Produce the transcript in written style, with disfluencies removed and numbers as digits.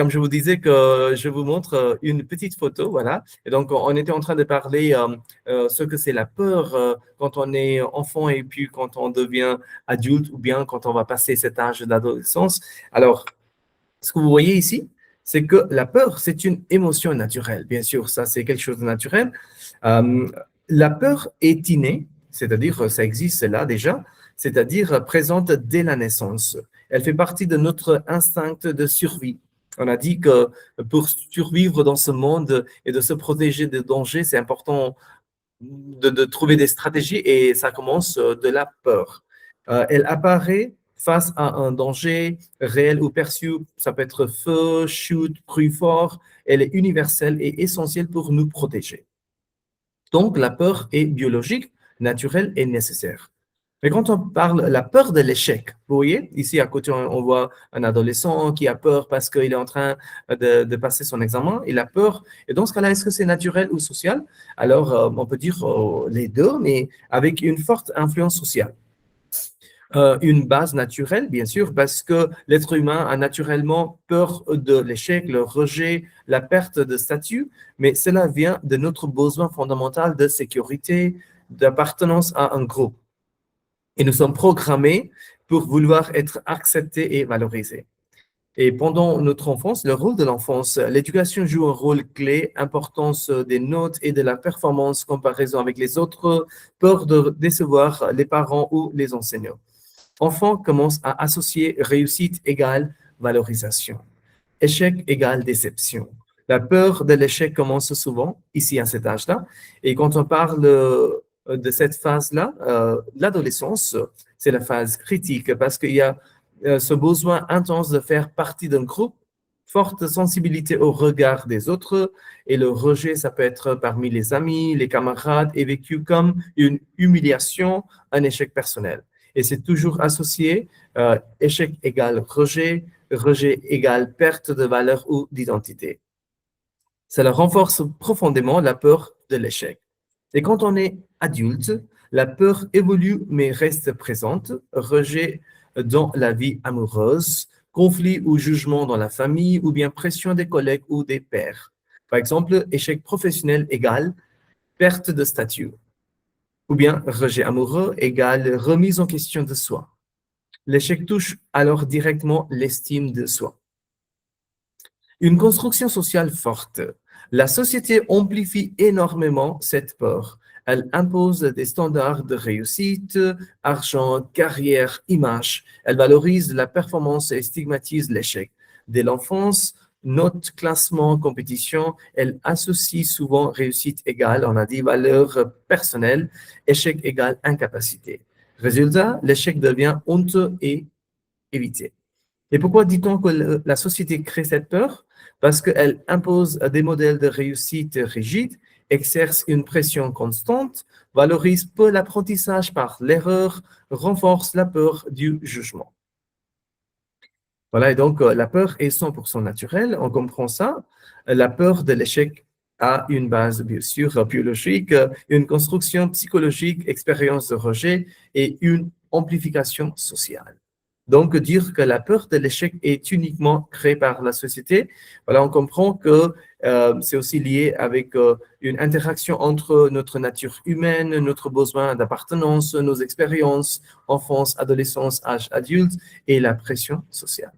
comme je vous disais que je vous montre une petite photo, voilà. Et donc, on était en train de parler ce que c'est la peur quand on est enfant et puis quand on devient adulte ou bien quand on va passer cet âge d'adolescence. Alors, ce que vous voyez ici, c'est que la peur, c'est une émotion naturelle. Bien sûr, ça, c'est quelque chose de naturel. Euh, la peur est innée, c'est-à-dire ça existe là déjà, c'est-à-dire présente dès la naissance. Elle fait partie de notre instinct de survie. On a dit que pour survivre dans ce monde et de se protéger des dangers, c'est important de trouver des stratégies et ça commence de la peur. Elle apparaît face à un danger réel ou perçu. Ça peut être feu, chute, bruit fort. Elle est universelle et essentielle pour nous protéger. Donc, la peur est biologique, naturelle et nécessaire. Mais quand on parle de la peur de l'échec, vous voyez, ici à côté, on voit un adolescent qui a peur parce qu'il est en train de passer son examen, il a peur. Et dans ce cas-là, est-ce que c'est naturel ou social? Alors, on peut dire les deux, mais avec une forte influence sociale. Une base naturelle, bien sûr, parce que l'être humain a naturellement peur de l'échec, le rejet, la perte de statut, mais cela vient de notre besoin fondamental de sécurité, d'appartenance à un groupe. Et nous sommes programmés pour vouloir être acceptés et valorisés. Et pendant notre enfance, le rôle de l'enfance, l'éducation joue un rôle clé, importance des notes et de la performance, comparaison avec les autres, peur de décevoir les parents ou les enseignants. Enfant commence à associer réussite égale valorisation, échec égale déception. La peur de l'échec commence souvent ici à cet âge-là. Et quand on parle de cette phase-là, l'adolescence, c'est la phase critique parce qu'il y a ce besoin intense de faire partie d'un groupe, forte sensibilité au regard des autres et le rejet, ça peut être parmi les amis, les camarades, est vécu comme une humiliation, un échec personnel. Et c'est toujours associé, échec égale rejet, rejet égale perte de valeur ou d'identité. Cela renforce profondément la peur de l'échec. Et quand on est adulte, la peur évolue mais reste présente, rejet dans la vie amoureuse, conflit ou jugement dans la famille ou bien pression des collègues ou des pairs. Par exemple, échec professionnel égale perte de statut ou bien rejet amoureux égale remise en question de soi. L'échec touche alors directement l'estime de soi. Une construction sociale forte. La société amplifie énormément cette peur. Elle impose des standards de réussite, argent, carrière, image. Elle valorise la performance et stigmatise l'échec. Dès l'enfance, notes, classement, compétition, elle associe souvent réussite égale, on a dit valeur personnelle, échec égale incapacité. Résultat, l'échec devient honteux et évité. Et pourquoi dit-on que la société crée cette peur? Parce qu'elle impose des modèles de réussite rigides, exerce une pression constante, valorise peu l'apprentissage par l'erreur, renforce la peur du jugement. Voilà, et donc la peur est 100% naturelle, on comprend ça. La peur de l'échec a une base, bien sûr, biologique, une construction psychologique, expérience de rejet et une amplification sociale. Donc, dire que la peur de l'échec est uniquement créée par la société, voilà, on comprend que c'est aussi lié avec une interaction entre notre nature humaine, notre besoin d'appartenance, nos expériences, enfance, adolescence, âge adulte et la pression sociale.